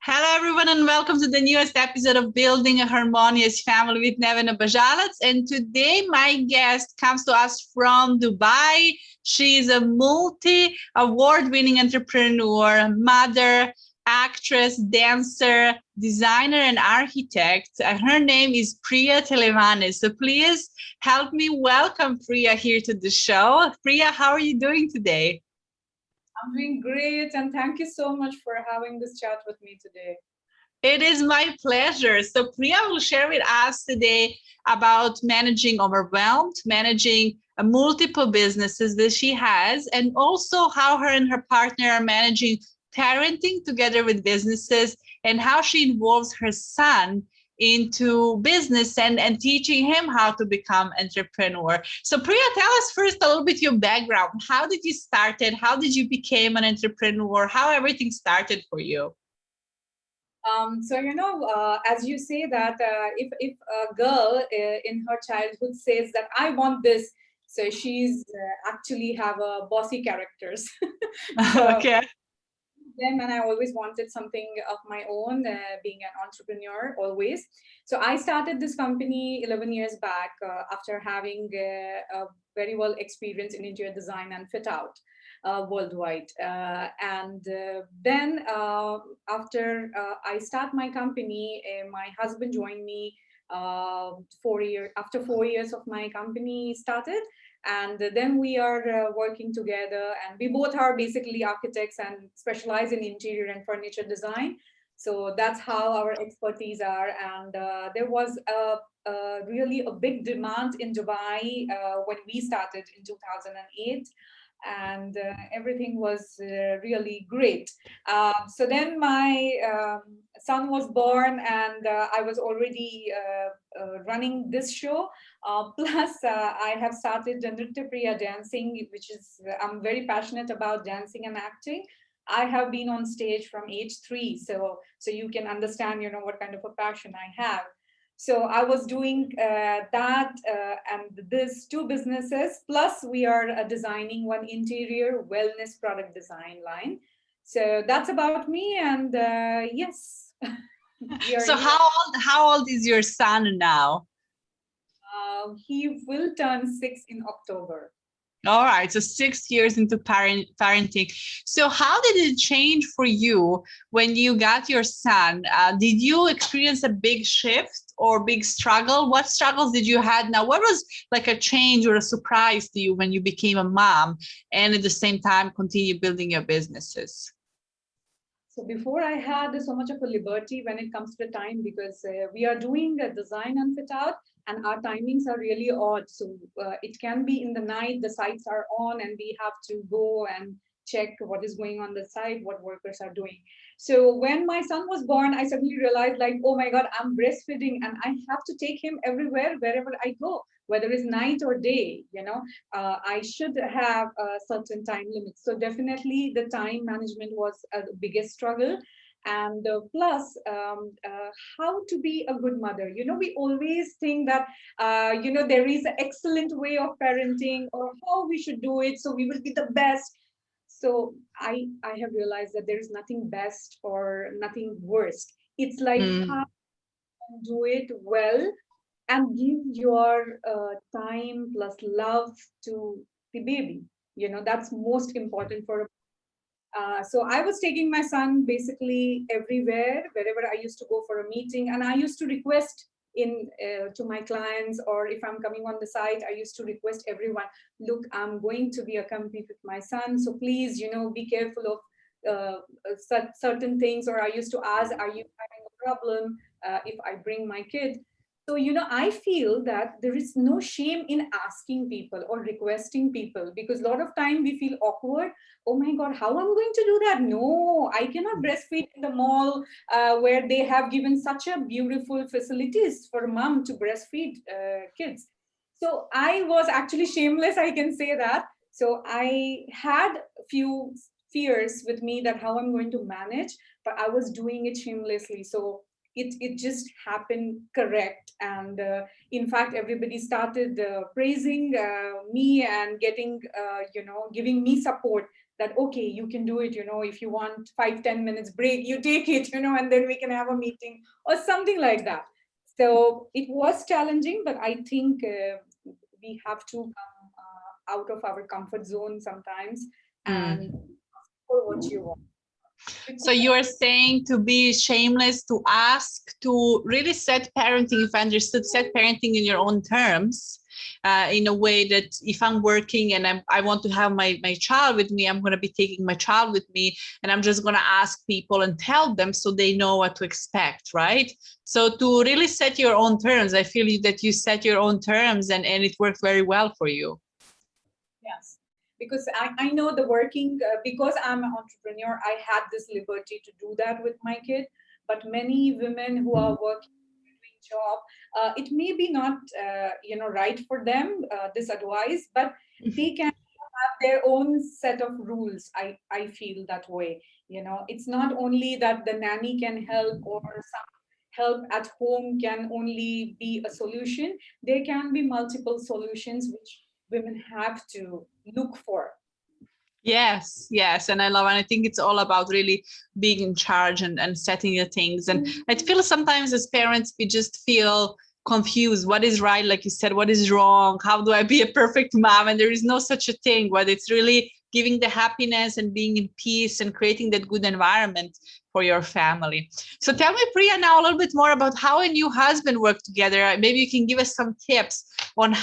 Hello, everyone, and welcome to the newest episode of Building a Harmonious Family with Nevena Bajalats. And today, my guest comes to us from Dubai. She is a multi-award-winning entrepreneur, mother, actress, dancer, designer, and architect. Her name is Priya Telavvane. So please help me welcome Priya here to the show. Priya, how are you doing today? I'm doing great, and thank you so much for having this chat with me today. It is my pleasure. So Priya will share with us today about managing overwhelmed, managing multiple businesses that she has, and also how her and her partner are managing parenting together with businesses and how she involves her son into business and teaching him how to become entrepreneur. So Priya, tell us first a little bit your background. How did you start it? How did you become an entrepreneur? How everything started for you? As you say that if a girl in her childhood says that I want this, so she's actually have a bossy characters. So Okay. then, and I always wanted something of my own, being an entrepreneur always. So I started this company 11 years back after having a very well experience in interior design and fit out worldwide. And then after I start my company, my husband joined me 4 years after 4 years of my company started, and then we are working together, and we both are basically architects and specialize in interior and furniture design. So that's how our expertise are. And there was a really a big demand in Dubai when we started in 2008, and everything was really great. So then my son was born, and I was already running this show. Plus, I have started the Nritya Priya dancing, which is I'm very passionate about dancing and acting. I have been on stage from age 3, so you can understand, what kind of a passion I have. So I was doing that and this two businesses. Plus, we are designing one interior wellness product design line. So that's about me. And yes, we are So here. how old is your son now? He will turn 6 in October. All right, so 6 years into parenting. So how did it change for you when you got your son? Did you experience a big shift or big struggle? What struggles did you had now? What was like a change or a surprise to you when you became a mom and at the same time continue building your businesses? So before I had so much of a liberty when it comes to the time, because we are doing a design and fit out, and our timings are really odd. So it can be in the night, the sites are on, and we have to go and check what is going on the site, what workers are doing. So when my son was born, I suddenly realized, like, oh my God, I'm breastfeeding, and I have to take him everywhere, wherever I go, whether it's night or day. I should have a certain time limit. So definitely the time management was the biggest struggle. And plus, how to be a good mother. We always think that, there is an excellent way of parenting or how we should do it. So we will be the best. So I have realized that there is nothing best or nothing worst. It's like how Mm. you do it well and give your time plus love to the baby. That's most important for. So I was taking my son basically everywhere, wherever I used to go for a meeting, and I used to request in to my clients, or if I'm coming on the site, I used to request everyone, look, I'm going to be accompanied with my son, so please, be careful of certain things. Or I used to ask, are you having a problem if I bring my kid? So, I feel that there is no shame in asking people or requesting people, because a lot of time we feel awkward. Oh my God, how I'm going to do that? No, I cannot breastfeed in the mall where they have given such a beautiful facilities for mom to breastfeed kids. So I was actually shameless, I can say that. So I had a few fears with me that how I'm going to manage, but I was doing it shamelessly. So it just happened correct. And in fact, everybody started praising me and getting, giving me support that, okay, you can do it, if you want 5-10 minutes break, you take it, and then we can have a meeting or something like that. So it was challenging, but I think we have to come out of our comfort zone sometimes and for what you want. So you are saying to be shameless, to ask, to really set parenting, if I understood, set parenting in your own terms, in a way that if I'm working and I want to have my child with me, I'm going to be taking my child with me, and I'm just going to ask people and tell them so they know what to expect, right? So to really set your own terms, I feel that you set your own terms and it worked very well for you. Yes, because I know the working, because I'm an entrepreneur, I had this liberty to do that with my kid. But many women who are working, doing job, it may be not, right for them, this advice, but they can have their own set of rules. I feel that way. It's not only that the nanny can help or some help at home can only be a solution. There can be multiple solutions which women have to look for. Yes, yes. And I think it's all about really being in charge and setting the things. And I feel sometimes as parents, we just feel confused. What is right? Like you said, what is wrong? How do I be a perfect mom? And there is no such a thing, but it's really giving the happiness and being in peace and creating that good environment for your family. So tell me, Priya, now a little bit more about how and your husband work together. Maybe you can give us some tips on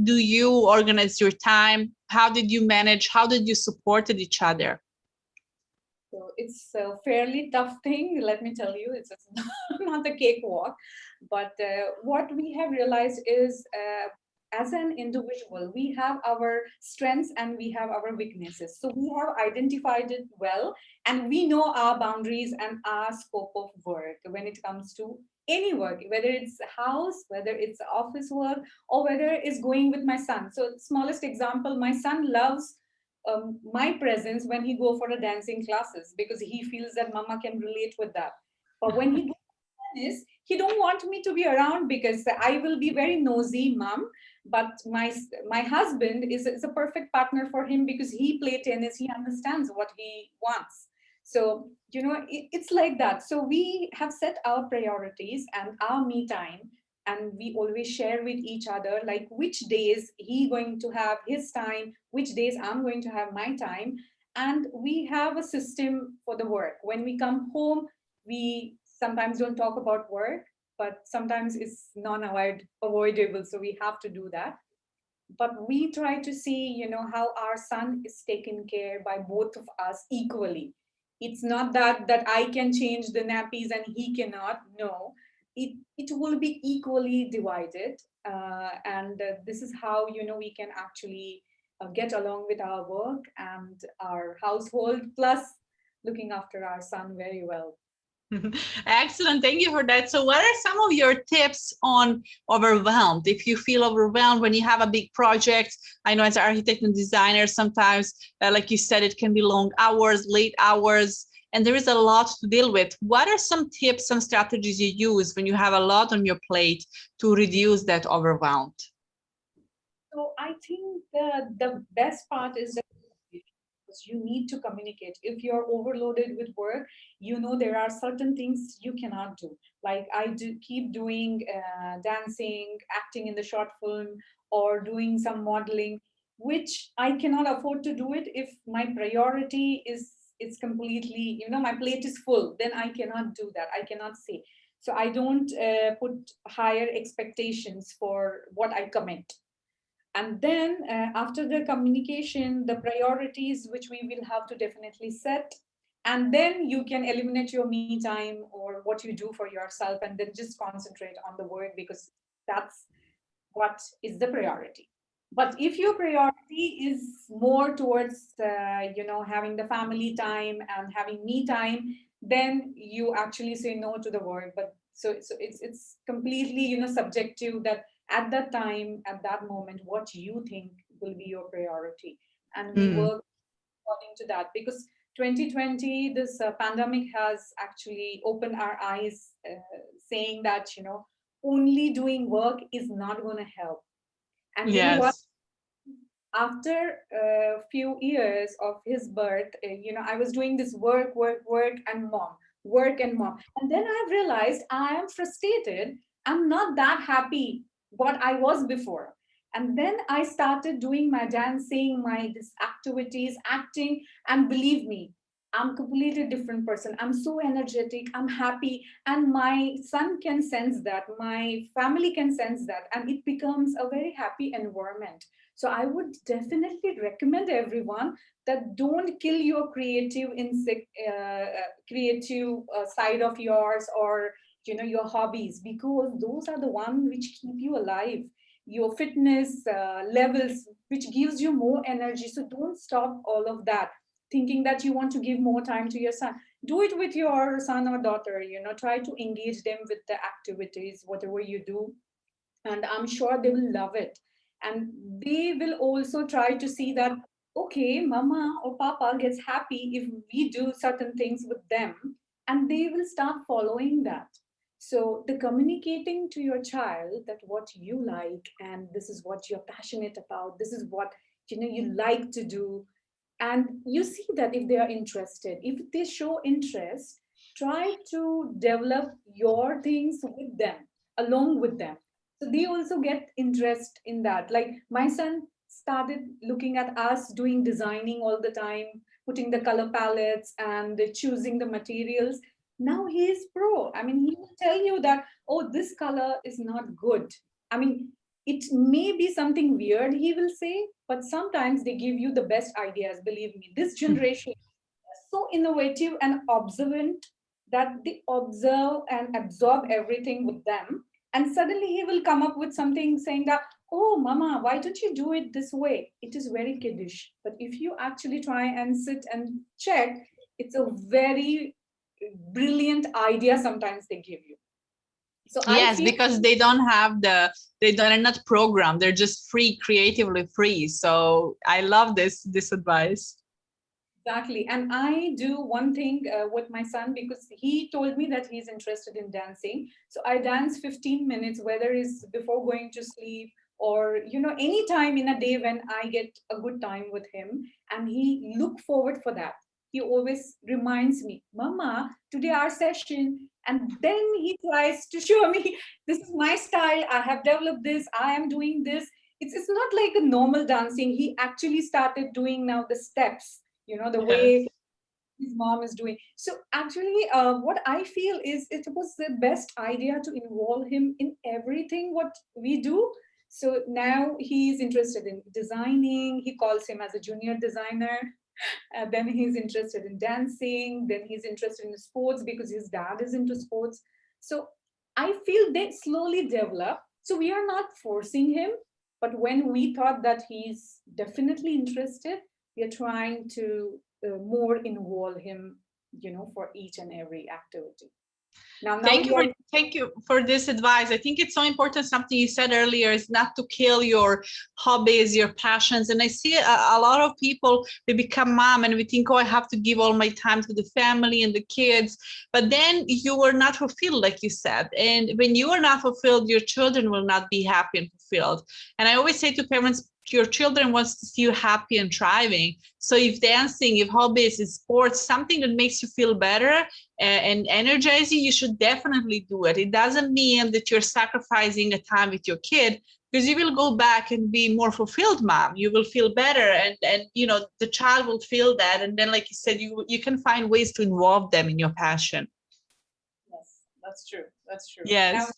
do you organize your time? How did you manage? How did you supported each other? So it's a fairly tough thing, let me tell you. It's not a cakewalk. But what we have realized is, as an individual, we have our strengths and we have our weaknesses. So we have identified it well, and we know our boundaries and our scope of work when it comes to any work, whether it's house, whether it's office work, or whether it's going with my son. So, smallest example, my son loves my presence when he go for a dancing classes because he feels that mama can relate with that. But when he goes to tennis, he don't want me to be around because I will be very nosy mom. But my husband is a perfect partner for him because he play tennis, he understands what he wants. So it's like that. So we have set our priorities and our me time, and we always share with each other like which days he going to have his time, which days I'm going to have my time. And we have a system for the work. When we come home, we sometimes don't talk about work, but sometimes it's non-avoidable, so we have to do that. But we try to see how our son is taken care by both of us equally. It's not that I can change the nappies and he cannot. No, it will be equally divided. And this is how we can actually get along with our work and our household, plus looking after our son very well. Excellent. Thank you for that. So what are some of your tips on overwhelmed? If you feel overwhelmed when you have a big project, I know as an architect and designer, sometimes, like you said, it can be long hours, late hours, and there is a lot to deal with. What are some tips, some strategies you use when you have a lot on your plate to reduce that overwhelmed? So I think the best part is that you need to communicate. If you're overloaded with work, there are certain things you cannot do. Like I do keep doing dancing, acting in the short film, or doing some modeling, which I cannot afford to do it if my priority is completely, my plate is full. Then I cannot do that. I cannot say. So I don't put higher expectations for what I commit. And then after the communication, the priorities which we will have to definitely set. And then you can eliminate your me time or what you do for yourself and then just concentrate on the work because that's what is the priority. But if your priority is more towards, having the family time and having me time, then you actually say no to the work. But so it's completely, subjective that at that time, at that moment, what you think will be your priority. And we work according to that because 2020, this pandemic has actually opened our eyes, saying that, only doing work is not going to help. And what Yes. After a few years of his birth, I was doing this work, and mom. And then I realized I am frustrated. I'm not that happy what I was before. And then I started doing my dancing, my this activities, acting, and believe me, I'm a completely different person. I'm so energetic, I'm happy, and my son can sense that, my family can sense that, and it becomes a very happy environment. So I would definitely recommend everyone that don't kill your creative side of yours, or your hobbies, because those are the one which keep you alive. Your fitness levels, which gives you more energy. So don't stop all of that, thinking that you want to give more time to your son. Do it with your son or daughter. Try to engage them with the activities, whatever you do, and I'm sure they will love it. And they will also try to see that, okay, mama or papa gets happy if we do certain things with them, and they will start following that. So the communicating to your child that what you like, and this is what you're passionate about, this is what you like to do, and you see that if they are interested, if they show interest, try to develop your things with them, along with them, so they also get interest in that. Like my son started looking at us doing designing all the time, putting the color palettes and choosing the materials. Now he is pro. I mean, he will tell you that, oh, this color is not good. I mean, it may be something weird, he will say, but sometimes they give you the best ideas. Believe me, this generation is so innovative and observant that they observe and absorb everything with them. And suddenly he will come up with something saying that, oh, mama, why don't you do it this way? It is very kiddish. But if you actually try and sit and check, it's a very brilliant idea sometimes they give you. So I Yes, feel because they don't have they're not programmed. They're just free, creatively free. So I love this advice. exactly. And I do one thing with my son, because he told me that he's interested in dancing. So I dance 15 minutes, whether it's before going to sleep or, any time in a day when I get a good time with him. And he look forward for that. He always reminds me, Mama, today our session. And then he tries to show me, this is my style. I have developed this. I am doing this. It's not like a normal dancing. He actually started doing now the steps, the Yes. way his mom is doing. So actually, what I feel is it was the best idea to involve him in everything what we do. So now he's interested in designing. He calls him as a junior designer. Then he's interested in dancing. Then he's interested in sports because his dad is into sports. So I feel they slowly develop. So we are not forcing him, but when we thought that he's definitely interested, we are trying to more involve him, for each and every activity. Now we are. Thank you for this advice. I think it's so important. Something you said earlier is not to kill your hobbies, your passions. And I see a lot of people, they become mom and we think, oh, I have to give all my time to the family and the kids. But then you are not fulfilled, like you said. And when you are not fulfilled, your children will not be happy and fulfilled. And I always say to parents, your children wants to see you happy and thriving. So if dancing, if hobbies, if sports, something that makes you feel better and energizing, you should definitely do it. It doesn't mean that you're sacrificing a time with your kid, because you will go back and be more fulfilled mom. You will feel better, and the child will feel that. And then, like you said, you can find ways to involve them in your passion. Yes, that's true. That's true. Now, Yes.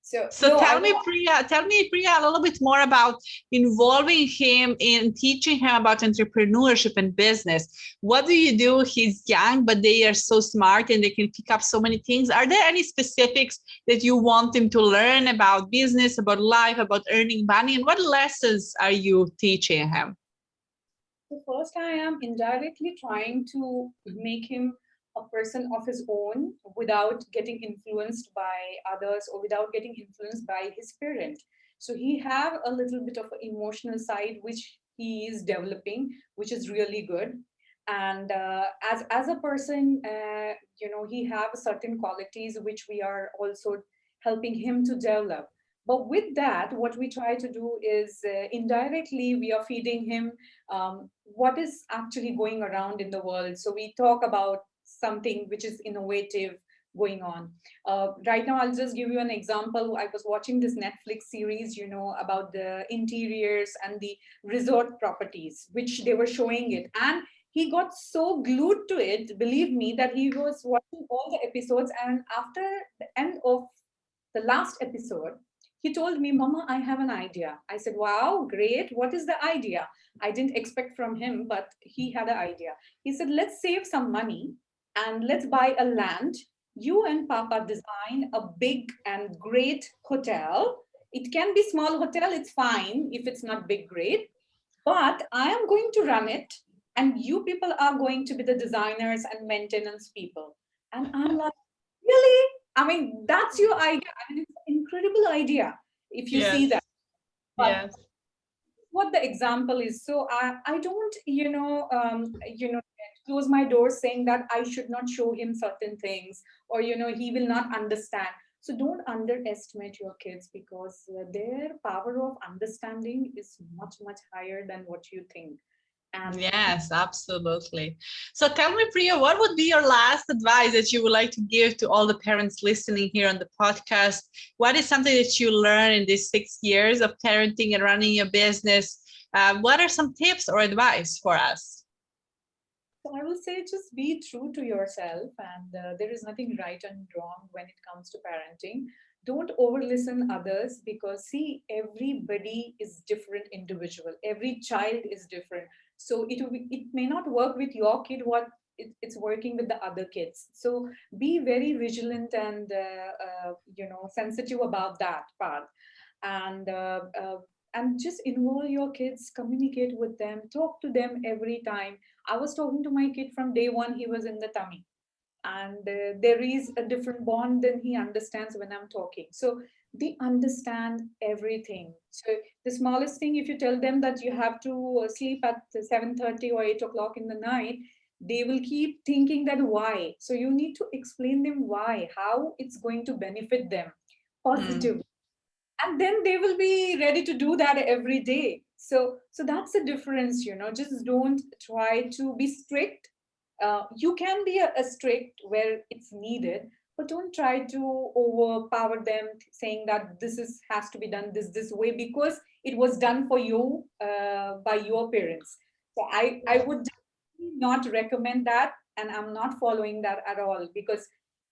so So no, I was. Tell me, Priya, a little bit more about involving him in teaching him about entrepreneurship and business. What do you do? He's young, but they are so smart and they can pick up so many things. Are there any specifics that you want him to learn about business, about life, about earning money? And what lessons are you teaching him? So first, I am indirectly trying to make him a person of his own without getting influenced by others or without getting influenced by his parent. So he have a little bit of an emotional side which he is developing, which is really good. And as a person, he have certain qualities which we are also helping him to develop. But with that, what we try to do is indirectly we are feeding him what is actually going around in the world. So we talk about something which is innovative going on. Right now, I'll just give you an example. I was watching this Netflix series, about the interiors and the resort properties, which they were showing it. And he got so glued to it, believe me, that he was watching all the episodes. And after the end of the last episode, he told me, Mama, I have an idea. I said, wow, great. What is the idea? I didn't expect from him, but he had an idea. He said, let's save some money and let's buy a land. You and Papa design a big and great hotel. It can be small hotel, it's fine if it's not big, great. But I am going to run it, and you people are going to be the designers and maintenance people. And I'm like, really? I mean, that's your idea. I mean, it's an incredible idea if you see Yes. that. But Yes. what the example is, so I don't, close my doors saying that I should not show him certain things, or he will not understand. So don't underestimate your kids, because their power of understanding is much much higher than what you think. And Yes, absolutely. So tell me, Priya, what would be your last advice that you would like to give to all the parents listening here on the podcast? What is something that you learned in these 6 years of parenting and running your business? What are some tips or advice for us? so I will say just be true to yourself, and there is nothing right and wrong when it comes to parenting. Don't over listen others, because see, everybody is different individual. Every child is different. So it may not work with your kid what it's working with the other kids. So be very vigilant and sensitive about that part. And just involve your kids, communicate with them, talk to them every time. I was talking to my kid from day one, he was in the tummy. And there is a different bond than he understands when I'm talking. So they understand everything. So the smallest thing, if you tell them that you have to sleep at 7:30 or 8 o'clock in the night, they will keep thinking that why. So you need to explain them why, how it's going to benefit them Mm. positively, and then they will be ready to do that every day. So that's the difference. Just don't try to be strict. You can be a strict where it's needed, but don't try to overpower them, saying that this is has to be done this way because it was done for you by your parents. So I would not recommend that, and I'm not following that at all, because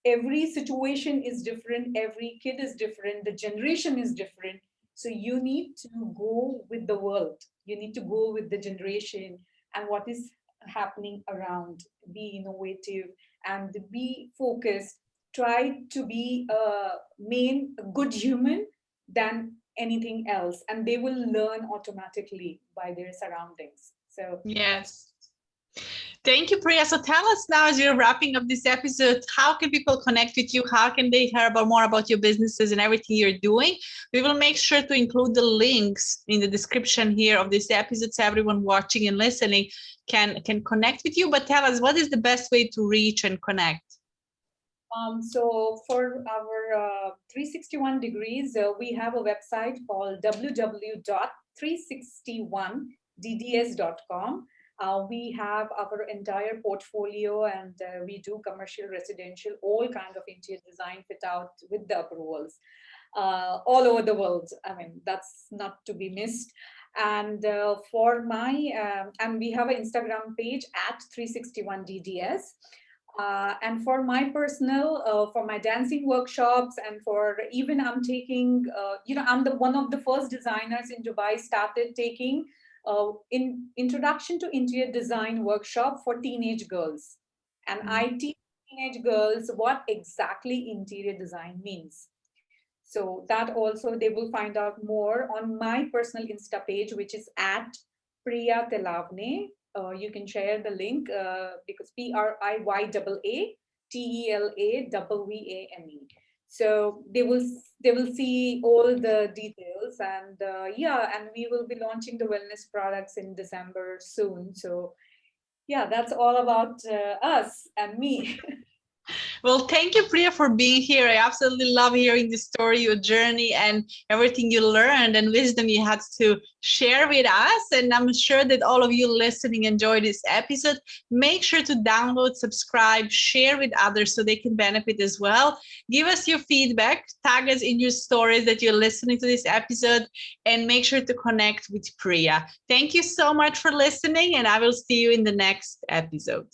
every situation is different, every kid is different, the generation is different. So you need to go with the world, you need to go with the generation and what is happening around. Be innovative and be focused. Try to be a main good human than anything else, and they will learn automatically by their surroundings. So Yes. Thank you, Priya. So tell us now, as you're wrapping up this episode, how can people connect with you? How can they hear about more about your businesses and everything you're doing? We will make sure to include the links in the description here of this episode, so everyone watching and listening can connect with you. But tell us, what is the best way to reach and connect? So for our 361 degrees, we have a website called www.361dds.com. We have our entire portfolio, and we do commercial, residential, all kind of interior design fit out with the approvals all over the world. I mean, that's not to be missed. And and we have an Instagram page at 361dds. And for my personal, for my dancing workshops, and for even I'm taking, I'm the one of the first designers in Dubai started taking in introduction to interior design workshop for teenage girls, and I teach teenage girls what exactly interior design means. So that also they will find out more on my personal Insta page, which is at Priya Telavvane. You can share the link because PRIYAATELAVVANE. So they will see all the details, and yeah, and we will be launching the wellness products in December soon. So yeah, that's all about us and me. Well, thank you, Priya, for being here. I absolutely love hearing the story, your journey, and everything you learned and wisdom you had to share with us. And I'm sure that all of you listening enjoyed this episode. Make sure to download, subscribe, share with others so they can benefit as well. Give us your feedback, tag us in your stories that you're listening to this episode, and make sure to connect with Priya. Thank you so much for listening, and I will see you in the next episode.